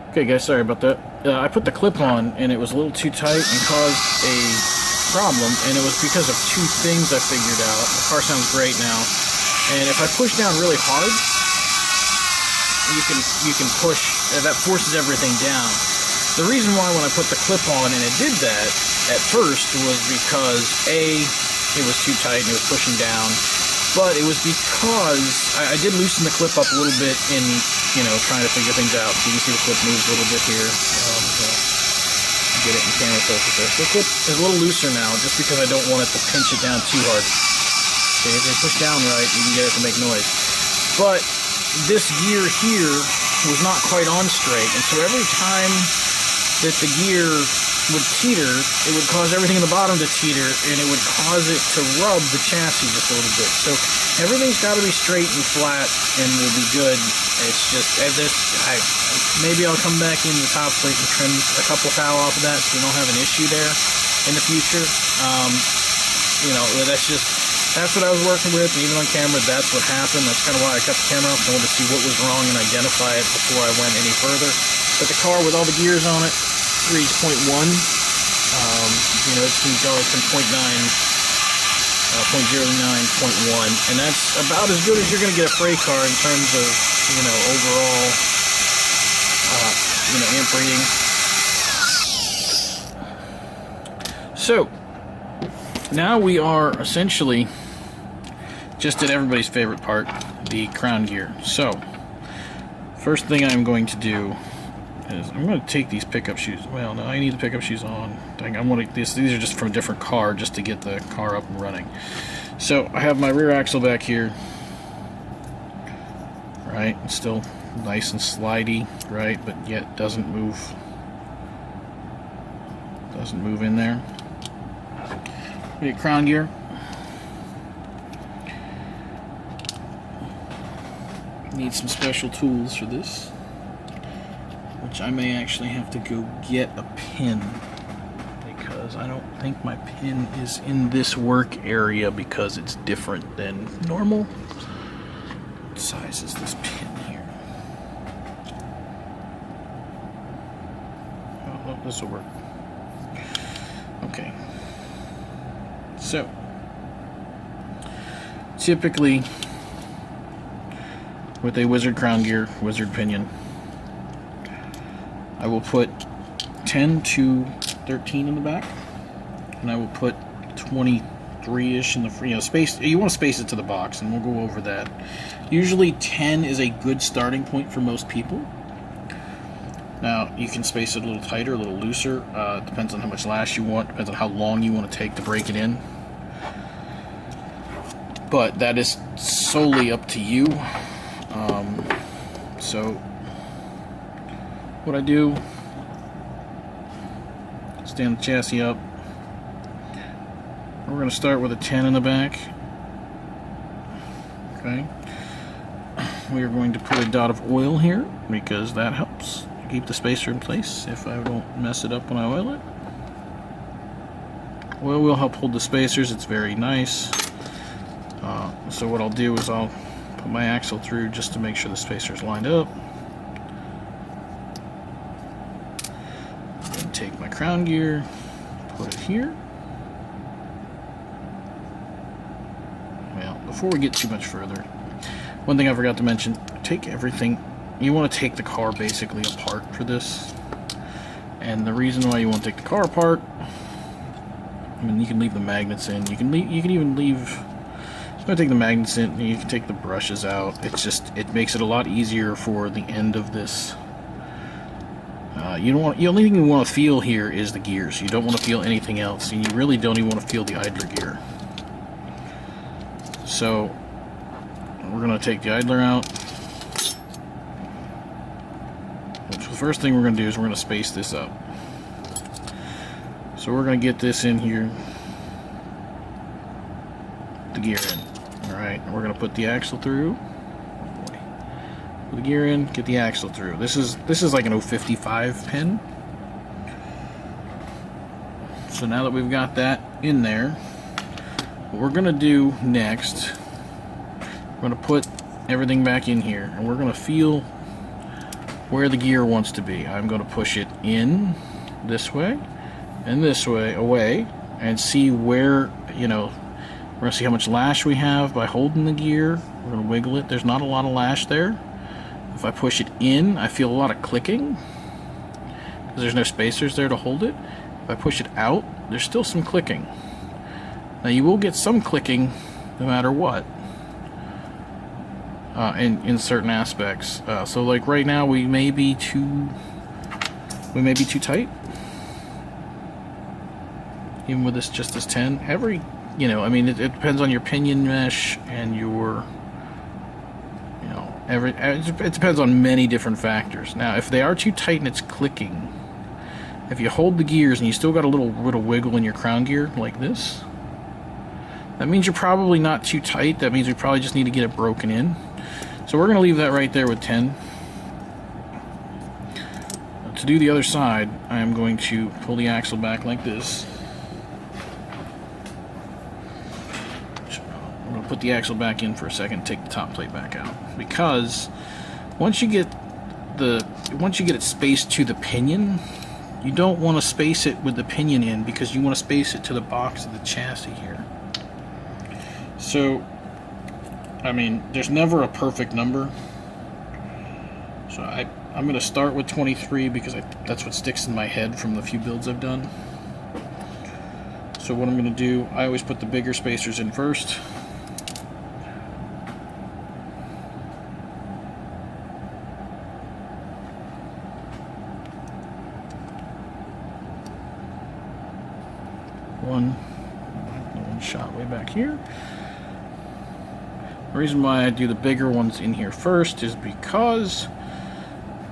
Okay guys, sorry about that. I put the clip on and it was a little too tight and caused a problem, and it was because of two things I figured out. The car sounds great now, and if I push down really hard, you can push, that forces everything down. The reason why when I put the clip on and it did that at first was because A, it was too tight and it was pushing down, but it was because I did loosen the clip up a little bit in, you know, trying to figure things out. So you can see the clip moves a little bit here. Get it in camera focus there. So the clip is a little looser now, just because I don't want it to pinch it down too hard. Okay, if they push down right, you can get it to make noise. But this gear here was not quite on straight, and so every time that the gear would teeter, it would cause everything in the bottom to teeter, and it would cause it to rub the chassis just a little bit. So everything's got to be straight and flat, and will be good. It's just maybe I'll come back in the top plate and trim a couple thou off of that, so we don't have an issue there in the future. You know, that's what I was working with, and even on camera, that's what happened. That's kind of why I cut the camera off. I wanted to see what was wrong and identify it before I went any further. But the car with all the gears on it reads 0.1. You know, it's going from 0.9, 0.09, 0.1, and that's about as good as you're going to get a Fray car in terms of, you know, overall, you know, amp reading. So now we are essentially just at everybody's favorite part, the crown gear. So first thing I'm going to do is I'm going to take these pickup shoes. Well, no, I need the pickup shoes on. These are just from a different car, just to get the car up and running. So I have my rear axle back here, right? It's still nice and slidey, right? But yet doesn't move in there. We get crown gear. Need some special tools for this, which I may actually have to go get a pin, because I don't think my pin is in this work area because it's different than normal. What size is this pin here? Oh, this will work. Okay. So, typically, with a WizzJet crown gear, WizzJet pinion, I will put 10 to 13 in the back, and I will put 23-ish in the front. You know, space. You want to space it to the box, and we'll go over that. Usually 10 is a good starting point for most people. Now, you can space it a little tighter, a little looser. Depends on how much lash you want, depends on how long you want to take to break it in. But that is solely up to you. So, what I do, stand the chassis up. We're going to start with a 10 in the back. Okay. We are going to put a dot of oil here, because that helps keep the spacer in place if I don't mess it up when I oil it. Oil will help hold the spacers. It's very nice. So what I'll do is I'll put my axle through just to make sure the spacer's lined up. Then take my crown gear, put it here. Well, before we get too much further, one thing I forgot to mention, take everything. You want to take the car basically apart for this. And the reason why you want to take the car apart, I mean, you can leave the magnets in. You can even leave. I'm going to take the magnets in. You can take the brushes out. It makes it a lot easier for the end of this. The only thing you want to feel here is the gears. You don't want to feel anything else, and you really don't even want to feel the idler gear. So we're going to take the idler out. The first thing we're going to do is we're going to space this up. So we're going to get this in here, the gear in. Alright, we're going to put the axle through. Put the gear in, get the axle through. This is like an 055 pin. So now that we've got that in there, what we're going to do next, we're going to put everything back in here, and we're going to feel where the gear wants to be. I'm going to push it in this way and this way away and see where, you know, we're going to see how much lash we have by holding the gear. We're going to wiggle it. There's not a lot of lash there. If I push it in, I feel a lot of clicking because there's no spacers there to hold it. If I push it out, there's still some clicking. Now you will get some clicking no matter what in certain aspects. So like right now we may be too tight. Even with this, just this 10. Every, you know, I mean, it depends on your pinion mesh and your, you know, it depends on many different factors. Now, if they are too tight and it's clicking, if you hold the gears and you still got a little bit of wiggle in your crown gear like this, that means you're probably not too tight. That means we probably just need to get it broken in. So we're going to leave that right there with 10. To do the other side, I am going to pull the axle back like this. I'm going to put the axle back in for a second, take the top plate back out, because once you get it spaced to the pinion, you don't want to space it with the pinion in, because you want to space it to the box of the chassis here. So, I mean, there's never a perfect number. So I'm going to start with 23 because that's what sticks in my head from the few builds I've done. So what I'm going to do, I always put the bigger spacers in first. One shot way back here. The reason why I do the bigger ones in here first is because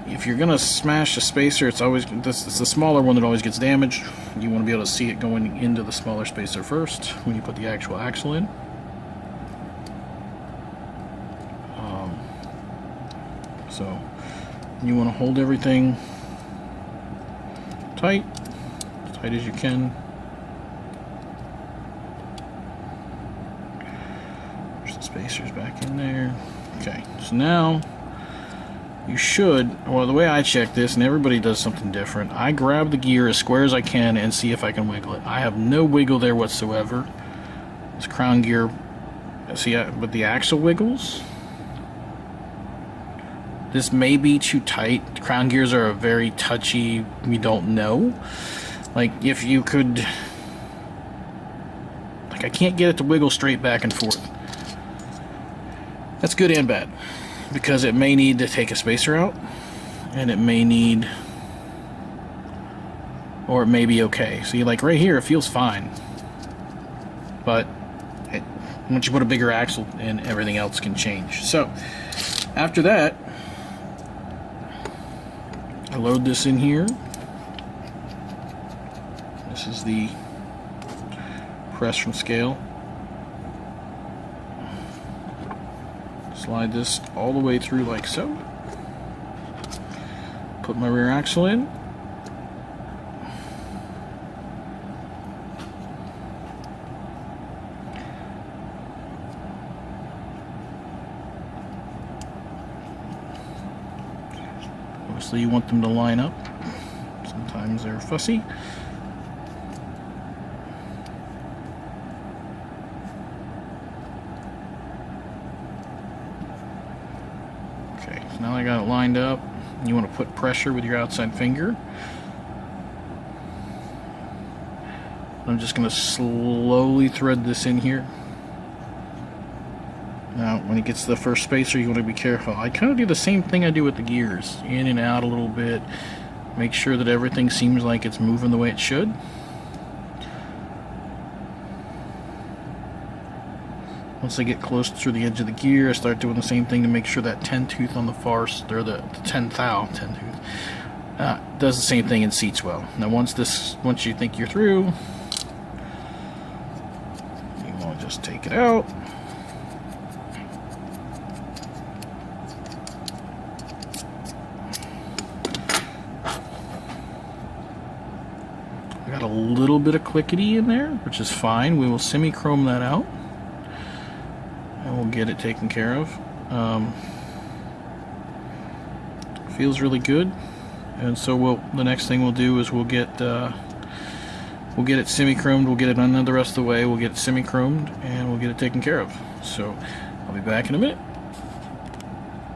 if you're gonna smash a spacer, it's the smaller one that always gets damaged. You want to be able to see it going into the smaller spacer first when you put the actual axle in. So you want to hold everything tight, as tight as you can. There's the spacers back in there. Okay, so now you should, well, the way I check this, and everybody does something different, I grab the gear as square as I can and see if I can wiggle it. I have no wiggle there whatsoever. This crown gear, see, but the axle wiggles. This may be too tight. Crown gears are a very touchy, we don't know. Like, if you could, like, I can't get it to wiggle straight back and forth. That's good and bad, because it may need to take a spacer out, and it may need, or it may be okay. See, like right here, it feels fine, but once you put a bigger axle in, everything else can change. So after that, I load this in here. This is the press from scale. Slide this all the way through like so. Put my rear axle in. Obviously you want them to line up. Sometimes they're fussy. Okay, so now I got it lined up. You want to put pressure with your outside finger. I'm just going to slowly thread this in here. Now, when it gets to the first spacer, you want to be careful. I kind of do the same thing I do with the gears. In and out a little bit. Make sure that everything seems like it's moving the way it should. Once I get close to the edge of the gear, I start doing the same thing to make sure that 10 tooth on the far, or the 10 tooth, does the same thing and seats well. Now once you think you're through, you want to just take it out. I got a little bit of clickety in there, which is fine. We will semi-chrome that out. And we'll get it taken care of. feels really good. And so the next thing we'll do is we'll get it semi-chromed. We'll get it undone the rest of the way. We'll get it semi-chromed and we'll get it taken care of. So I'll be back in a minute.